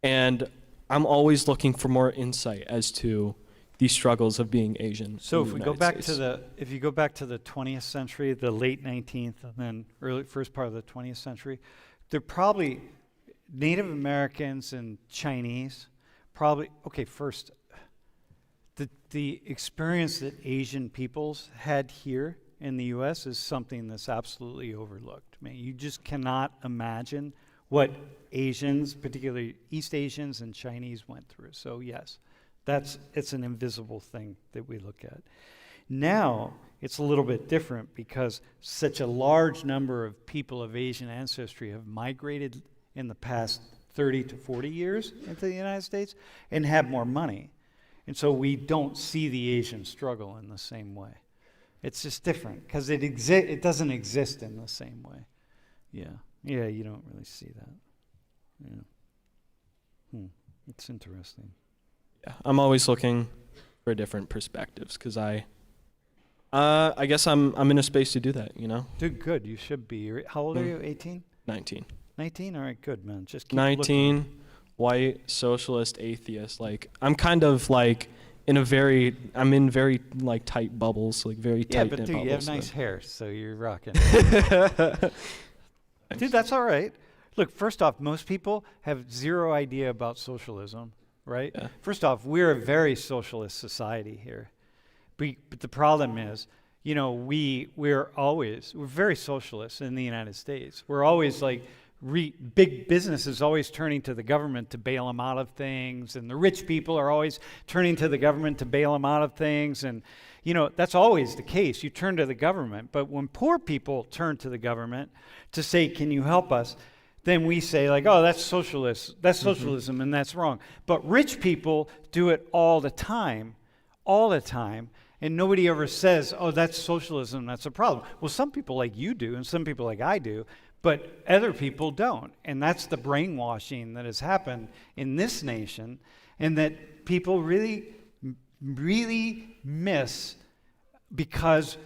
And I'm always looking for more insight as to the struggles of being Asian. So in if the we go United back States. if you go back to the 20th century, the late 19th, and then first part of the 20th century, they're probably Native Americans and Chinese. First, the experience that Asian peoples had here in the U.S. is something that's absolutely overlooked. I mean, you just cannot imagine what Asians, particularly East Asians and Chinese, went through. So yes, it's an invisible thing that we look at. Now, it's a little bit different because such a large number of people of Asian ancestry have migrated in the past 30 to 40 years into the United States and have more money. And so we don't see the Asian struggle in the same way. It's just different because it doesn't exist in the same way. Yeah, you don't really see that. Yeah. It's interesting. Yeah, I'm always looking for different perspectives because I guess I'm in a space to do that, you know? Dude, good. You should be. How old are you? 18? 19. 19? All right, good, man. Just keep 19, looking. white, socialist, atheist. Like, I'm kind of like I'm in very like tight bubbles, like very tight but knit dude, bubbles. you have nice hair, so you're rocking. Thanks. Dude, that's all right. Look, first off, most people have zero idea about socialism, right? Yeah. First off, we're a very socialist society here. But the problem is, you know, we're very socialist in the United States. We're always like, big business is always turning to the government to bail them out of things, and the rich people are always turning to the government to bail them out of things, and you know, that's always the case. You turn to the government, but when poor people turn to the government to say, can you help us, then we say like, oh, that's socialism, and that's wrong. But rich people do it all the time, and nobody ever says, oh, that's socialism, that's a problem. Well, some people like you do, and some people like I do, but other people don't. And that's the brainwashing that has happened in this nation, and that people really, really miss because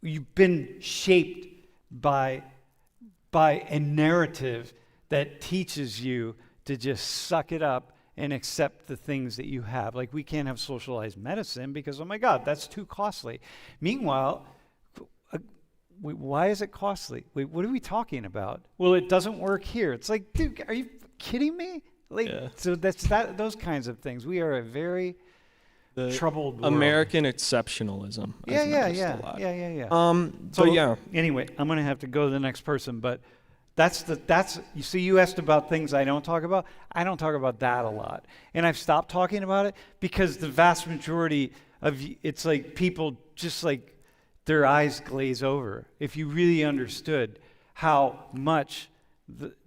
you've been shaped by a narrative that teaches you to just suck it up and accept the things that you have. Like, we can't have socialized medicine because, oh my God, that's too costly. Meanwhile, why is it costly? Wait, what are we talking about? Well, it doesn't work here. It's like, dude, are you kidding me? Like, Yeah. So those kinds of things. We are a very troubled world. American exceptionalism. I've noticed a lot. Yeah. So yeah. Anyway, I'm gonna have to go to the next person, but you see, you asked about things I don't talk about. I don't talk about that a lot, and I've stopped talking about it because the vast majority of it's like people just like their eyes glaze over if you really understood how much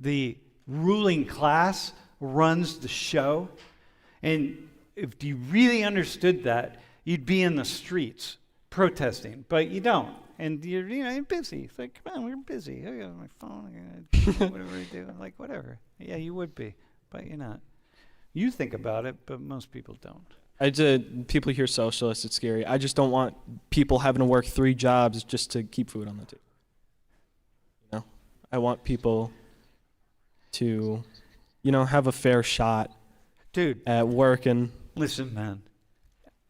the ruling class runs the show. And if you really understood that, you'd be in the streets protesting, but you don't. And you're busy. It's like, come on, we're busy. I got my phone. I gotta do whatever I do. I'm like, whatever. Yeah, you would be, but you're not. You think about it, but most people don't. People hear socialist, it's scary. I just don't want people having to work 3 jobs just to keep food on the table. You know, I want people to, have a fair shot, dude, at work. And listen, man.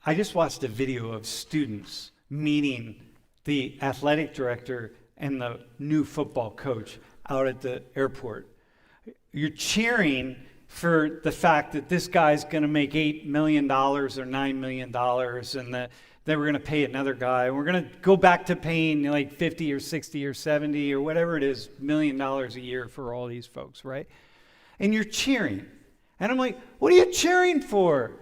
I just watched a video of students meeting the athletic director and the new football coach out at the airport. You're cheering for the fact that this guy's going to make $8 million or $9 million, and that we're going to pay another guy. And we're going to go back to paying like 50 or 60 or 70 or whatever it is, $1 million a year for all these folks, right? And you're cheering. And I'm like, what are you cheering for?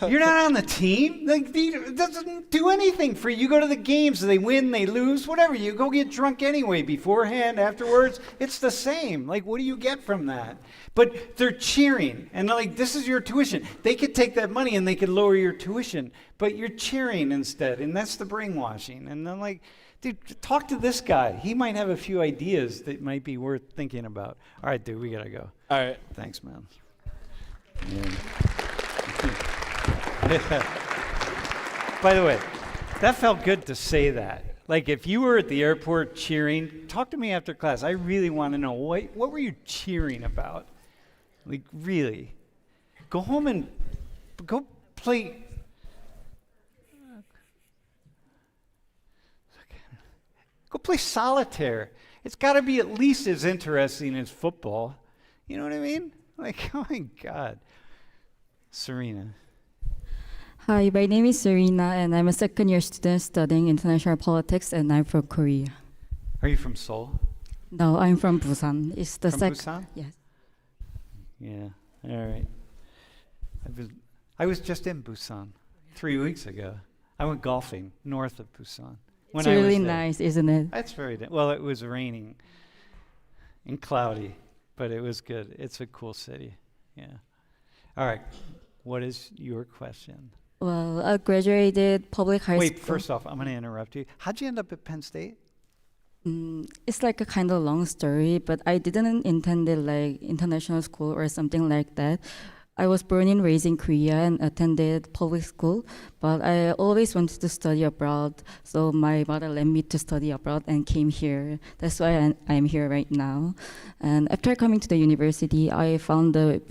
You're not on the team? Like, it doesn't do anything for you. You go to the games, they win, they lose, whatever. You go get drunk anyway, beforehand, afterwards. It's the same. Like, what do you get from that? But they're cheering. And they're like, this is your tuition. They could take that money and they could lower your tuition. But you're cheering instead. And that's the brainwashing. And I'm like, dude, talk to this guy. He might have a few ideas that might be worth thinking about. All right, dude, we got to go. all right. Thanks, man. By the way, that felt good to say that. Like, if you were at the airport cheering, talk to me after class. I really want to know, what were you cheering about? Like, really? Go home and go play. Go play solitaire. It's got to be at least as interesting as football. You know what I mean? Like, oh my God. Serena. Hi, my name is Serena, and I'm a second-year student studying international politics, and I'm from Korea. Are you from Seoul? No, I'm from Busan. It's the From second. Busan? Yes. Yeah. All right. I was just in Busan 3 weeks ago. I went golfing north of Busan. It's really nice, isn't it? That's very well, it was raining and cloudy, but it was good. It's a cool city. Yeah. All right. What is your question? Well, I graduated public high Wait, school. first off, I'm going to interrupt you. How'd you end up at Penn State? It's like a kind of long story, but I didn't intend it like international school or something like that. I was born and raised in Korea and attended public school, but I always wanted to study abroad, so my mother let me to study abroad and came here. That's why I'm here right now. And after coming to the university, I found the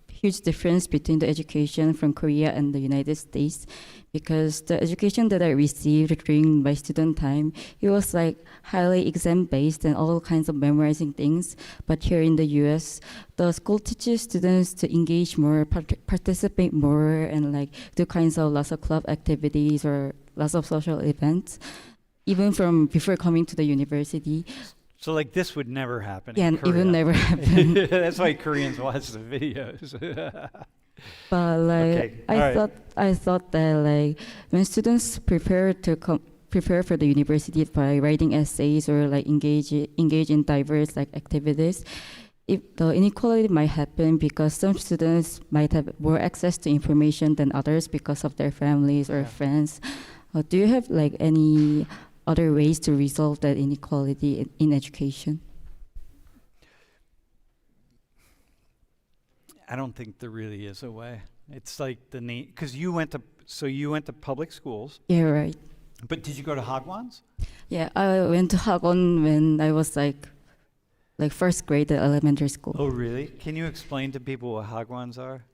huge difference between the education from Korea and the United States, because the education that I received during my student time, it was like highly exam based and all kinds of memorizing things. But here in the US, the school teaches students to engage more, participate more, and like do kinds of lots of club activities or lots of social events, even from before coming to the university. So like this would never happen Yeah, in and Korea. it will never happen. That's why Koreans watch the videos. But like Okay, all right. I thought that like when students prepare for the university by writing essays or like engage in diverse like activities, if the inequality might happen because some students might have more access to information than others because of their families or Yeah. friends. Do you have like any other ways to resolve that inequality in education? I don't think there really is a way. It's like the need, because you went to public schools, Yeah, right. but did you go to Hagwons? Yeah, I went to Hagwon when I was like first grade at elementary school. Oh, really? Can you explain to people what Hagwons are?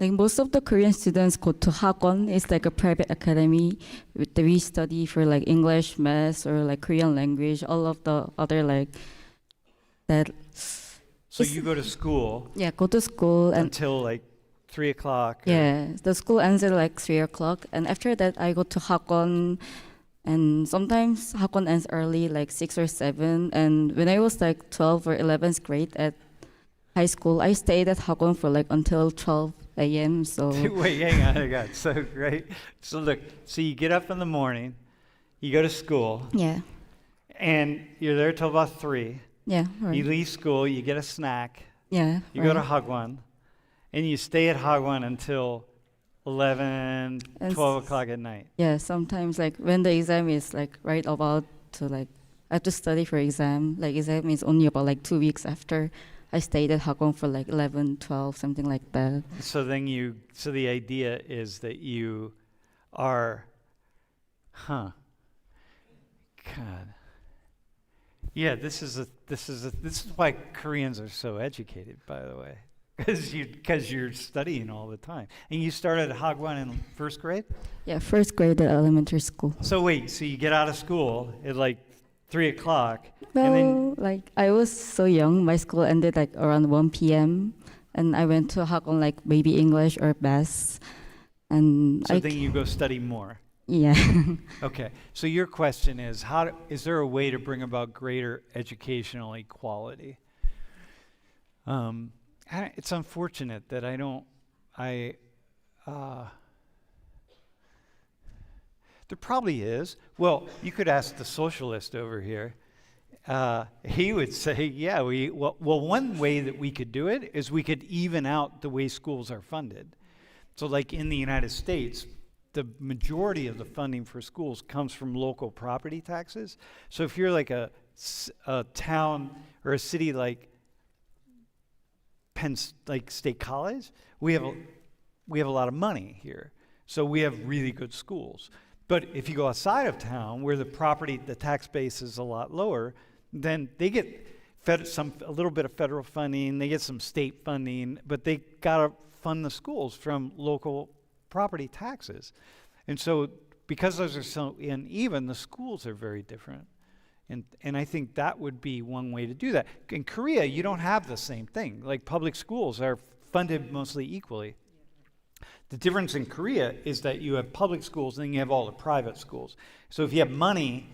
Like most of the Korean students go to Hagwon. It's like a private academy that we study for like English, math, or like Korean language. All of the other like that. So It's- you go to school Yeah, go to school and until like 3 o'clock. or- yeah, the school ends at like 3 o'clock, and after that I go to Hagwon, and sometimes Hagwon ends early, like 6 or 7. And when I was like 12 or 11th grade at high school, I stayed at Hagwon for like until 12 a.m. So Wait, hang on. So great. So look, so you get up in the morning, You go to school, Yeah. and you're there till about 3. Yeah. Right. You leave school, you get a snack, Yeah. you go to right. Hagwon, and you stay at Hagwon until 11, And 12 o'clock at night. Yeah. Sometimes like when the exam is like right about to like I have to study for exam. Like exam is only about like 2 weeks after. I stayed at Hagwon for like 11, 12, something like that. So the idea is that you are, God. Yeah, this is why Koreans are so educated, by the way, because you're studying all the time. And you started at Hagwon in first grade? Yeah, first grade at elementary school. So wait, so you get out of school at like 3 o'clock, Well, and then like I was so young. My school ended like around 1 p.m. and I went to Hagwon like maybe English or BAS, and so then you go study more. yeah. Okay, so your question is, is there a way to bring about greater educational equality? It's unfortunate that there probably is. Well, you could ask the socialist over here. He would say, yeah, one way that we could do it is we could even out the way schools are funded. So like in the United States, the majority of the funding for schools comes from local property taxes. So if you're like a town or a city like State College, we have a lot of money here. So we have really good schools. But if you go outside of town where the tax base is a lot lower, then they get a little bit of federal funding, they get some state funding, but they gotta fund the schools from local property taxes. And so because those are so uneven, the schools are very different. And I think that would be one way to do that. In Korea, you don't have the same thing. Like public schools are funded mostly equally. The difference in Korea is that you have public schools and then you have all the private schools. So if you have money,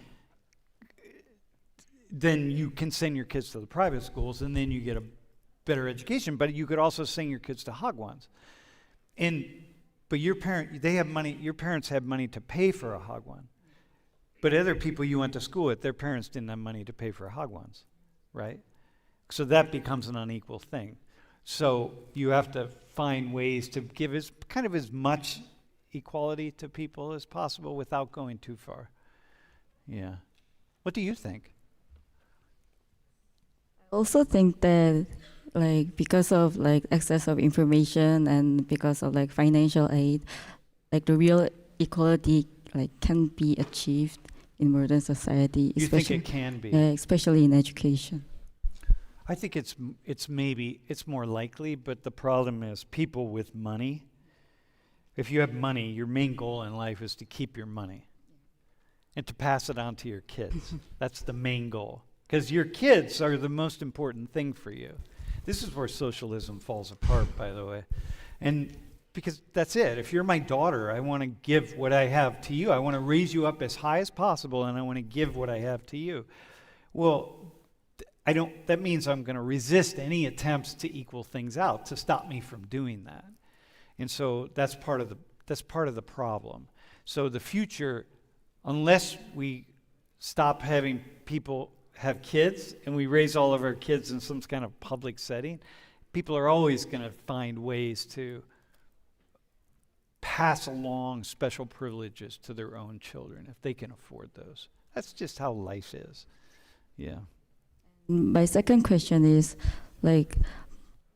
then you can send your kids to the private schools and then you get a better education. But you could also send your kids to Hagwons. But your parents have money to pay for a Hagwon. But other people you went to school with, their parents didn't have money to pay for Hagwons, right? So that becomes an unequal thing. So you have to find ways to give as much equality to people as possible without going too far. Yeah. What do you think? I also think that like because of like access of information and because of like financial aid, like the real equality like can be achieved in modern society. You think it can be? Especially in education. I think it's more likely, but the problem is people with money. If you have money, your main goal in life is to keep your money and to pass it on to your kids. That's the main goal. Because your kids are the most important thing for you. This is where socialism falls apart, by the way. And because that's it. If you're my daughter, I want to give what I have to you. I want to raise you up as high as possible, and I want to give what I have to you. Well, that means I'm going to resist any attempts to equal things out, to stop me from doing that. And so that's part of the problem. So the future, unless we stop having people have kids and we raise all of our kids in some kind of public setting, people are always going to find ways to pass along special privileges to their own children if they can afford those. That's just how life is. Yeah. My second question is, like,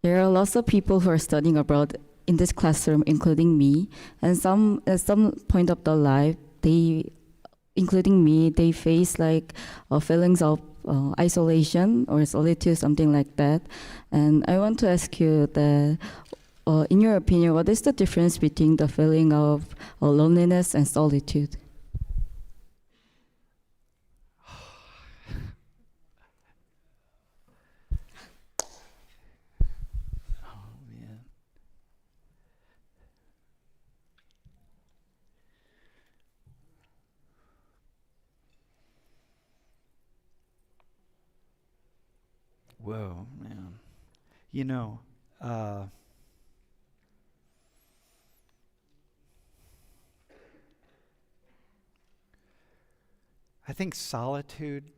there are lots of people who are studying abroad in this classroom, including me, and at some point of their life, including me, they face like feelings of isolation or solitude, something like that. And I want to ask you that, in your opinion, what is the difference between the feeling of loneliness and solitude? Whoa, man. You know, I think solitude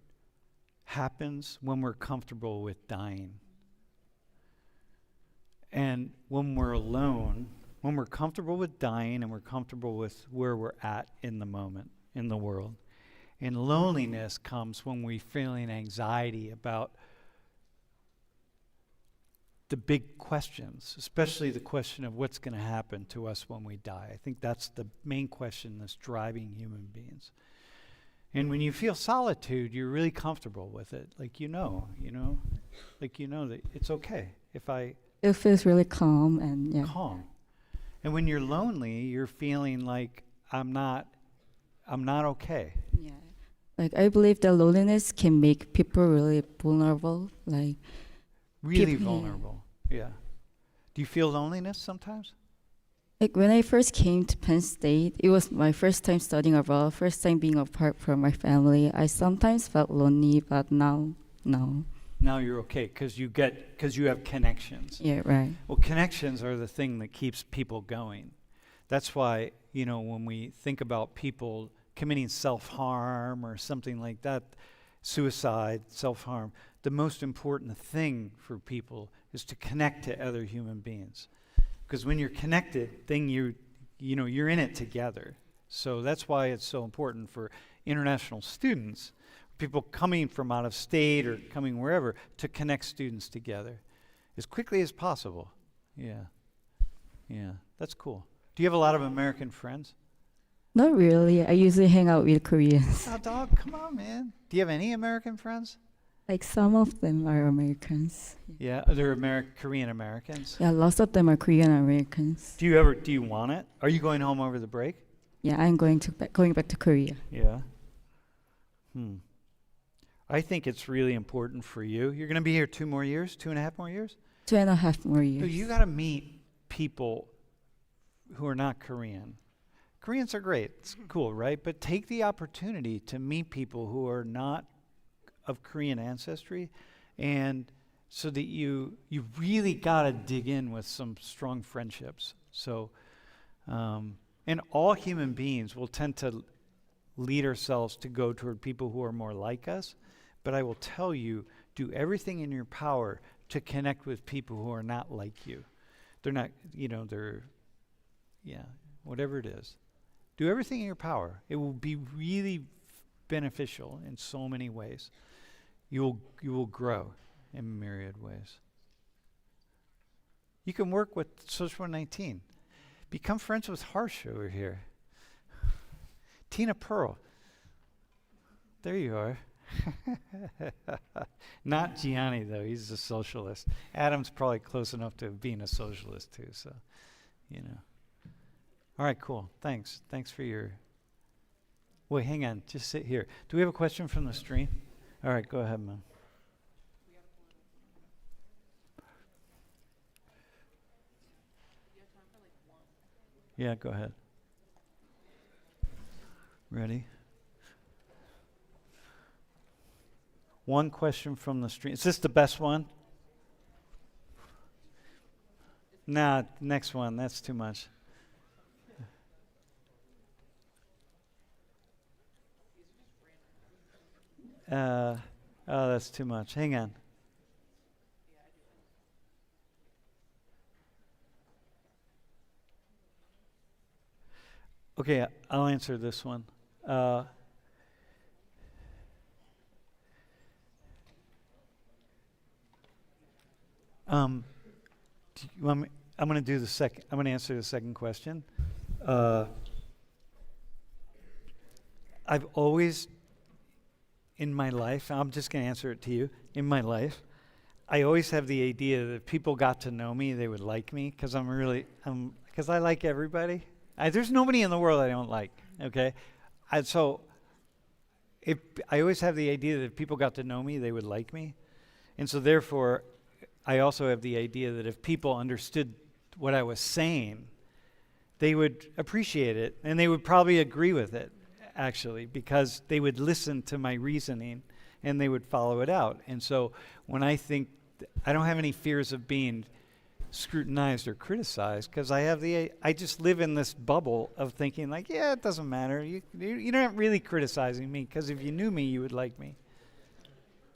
happens when we're comfortable with dying. And when we're alone, when we're comfortable with dying and we're comfortable with where we're at in the moment, in the world. And loneliness comes when we're feeling anxiety about the big questions, especially the question of what's going to happen to us when we die. I think that's the main question that's driving human beings. And when you feel solitude, you're really comfortable with it. Like you know that it's okay if I It feels really calm and yeah. calm. And when you're lonely, you're feeling like I'm not okay. Yeah. Like I believe that loneliness can make people really vulnerable. Like Really People- vulnerable. Yeah. Do you feel loneliness sometimes? Like when I first came to Penn State, it was my first time studying abroad, first time being apart from my family. I sometimes felt lonely, but now, no. Now you're okay because you have connections. Yeah, right. Well, connections are the thing that keeps people going. That's why, when we think about people committing self-harm or something like that, suicide, self-harm, the most important thing for people is to connect to other human beings. Because when you're connected, then you're in it together. So that's why it's so important for international students, people coming from out of state or coming wherever, to connect students together as quickly as possible. Yeah. Yeah, that's cool. Do you have a lot of American friends? Not really. I usually hang out with Koreans. Oh, dog, come on, man. Do you have any American friends? Like some of them are Americans. Yeah, they're Korean Americans. Yeah, lots of them are Korean Americans. Do you want it? Are you going home over the break? Yeah, I'm going back to Korea. Yeah. I think it's really important for you. You're going to be here 2.5 more years? 2.5 more years. Dude, you got to meet people who are not Korean. Koreans are great. It's cool, right? But take the opportunity to meet people who are not of Korean ancestry, and so that you really got to dig in with some strong friendships. So, and all human beings will tend to lead ourselves to go toward people who are more like us. But I will tell you, do everything in your power to connect with people who are not like you. They're not, whatever it is. Do everything in your power. It will be really beneficial in so many ways. You will grow in myriad ways. You can work with Social 19. Become friends with Harsh over here. Tina Pearl. There you are. Not Gianni, though. He's a socialist. Adam's probably close enough to being a socialist, too. So, All right, cool. Thanks. Thanks for your... Wait, hang on. Just sit here. Do we have a question from the stream? All right, go ahead, man. Yeah, go ahead. Ready? One question from the stream. Is this the best one? Nah, next one. That's too much. That's too much. Hang on. Okay, I'll answer this one. Do you want me, I'm going to answer the second question. I've always, in my life, I'm just going to answer it to you. In my life, I always have the idea that if people got to know me, they would like me because because I like everybody. There's nobody in the world I don't like. Okay, so I always have the idea that if people got to know me, they would like me, and so therefore, I also have the idea that if people understood what I was saying, they would appreciate it and they would probably agree with it, actually, because they would listen to my reasoning and they would follow it out. And so when I think, I don't have any fears of being scrutinized or criticized because I just live in this bubble of thinking like, yeah, it doesn't matter. You're not really criticizing me because if you knew me, you would like me.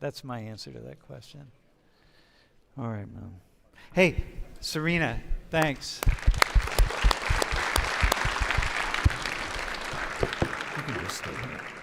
That's my answer to that question. All right, Mom. Hey, Serena, thanks. You can just stay here.